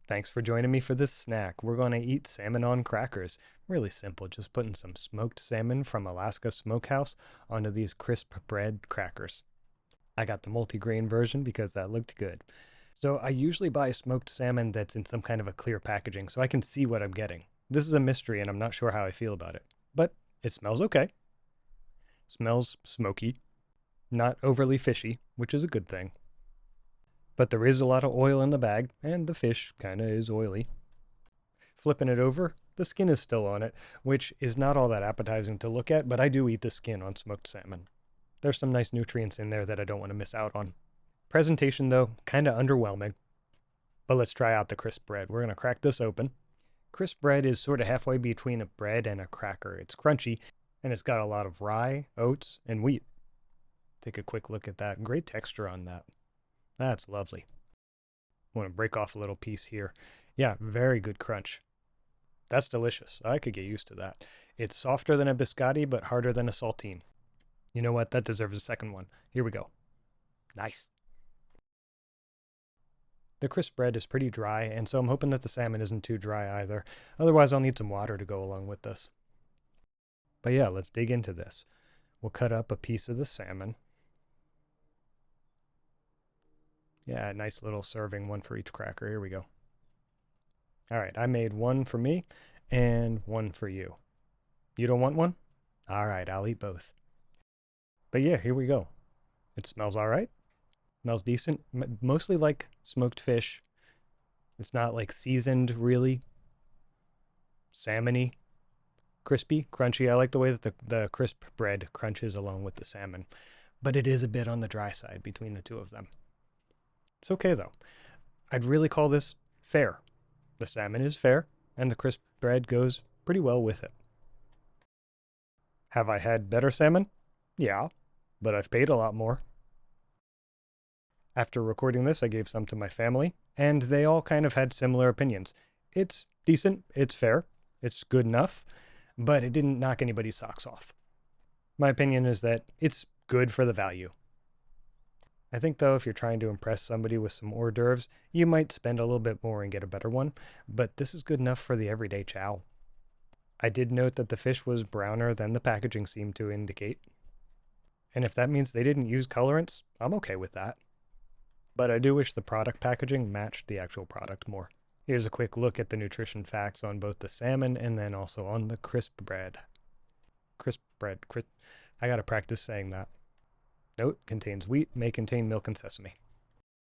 Thanks for joining me for this snack. We're going to eat salmon on crackers. Really simple, just putting some smoked salmon from Alaska Smokehouse onto these crisp bread crackers. I got the multigrain version because that looked good. So I usually buy smoked salmon that's in some kind of a clear packaging so I can see what I'm getting. This is a mystery and I'm not sure how I feel about it. But it smells okay. Smells smoky, not overly fishy, which is a good thing. But there is a lot of oil in the bag, and the fish kinda is oily. Flipping it over, the skin is still on it, which is not all that appetizing to look at, but I do eat the skin on smoked salmon. There's some nice nutrients in there that I don't want to miss out on. Presentation, though, kinda underwhelming. But let's try out the crisp bread. We're gonna crack this open. Crisp bread is sort of halfway between a bread and a cracker. It's crunchy, and it's got a lot of rye, oats, and wheat. Take a quick look at that. Great texture on that. That's lovely. I want to break off a little piece here. Yeah, very good crunch. That's delicious. I could get used to that. It's softer than a biscotti, but harder than a saltine. You know what? That deserves a second one. Here we go. Nice. The crisp bread is pretty dry, and so I'm hoping that the salmon isn't too dry either. Otherwise, I'll need some water to go along with this. But yeah, let's dig into this. We'll cut up a piece of the salmon. Yeah, nice little serving, one for each cracker. Here we go. All right, I made one for me and one for you. You don't want one? All right, I'll eat both. But yeah, here we go. It smells all right. Smells decent. Mostly like smoked fish. It's not like seasoned, really. Salmony. Crispy, crunchy. I like the way that the crisp bread crunches along with the salmon. But it is a bit on the dry side between the two of them. It's okay though. I'd really call this fair. The salmon is fair, and the crisp bread goes pretty well with it. Have I had better salmon? Yeah, but I've paid a lot more. After recording this, I gave some to my family, and they all kind of had similar opinions. It's decent, it's fair, it's good enough, but it didn't knock anybody's socks off. My opinion is that it's good for the value. I think, though, if you're trying to impress somebody with some hors d'oeuvres, you might spend a little bit more and get a better one, but this is good enough for the everyday chow. I did note that the fish was browner than the packaging seemed to indicate. And if that means they didn't use colorants, I'm okay with that. But I do wish the product packaging matched the actual product more. Here's a quick look at the nutrition facts on both the salmon and then also on the crisp bread. Crisp bread. I gotta practice saying that. Note, contains wheat, may contain milk and sesame.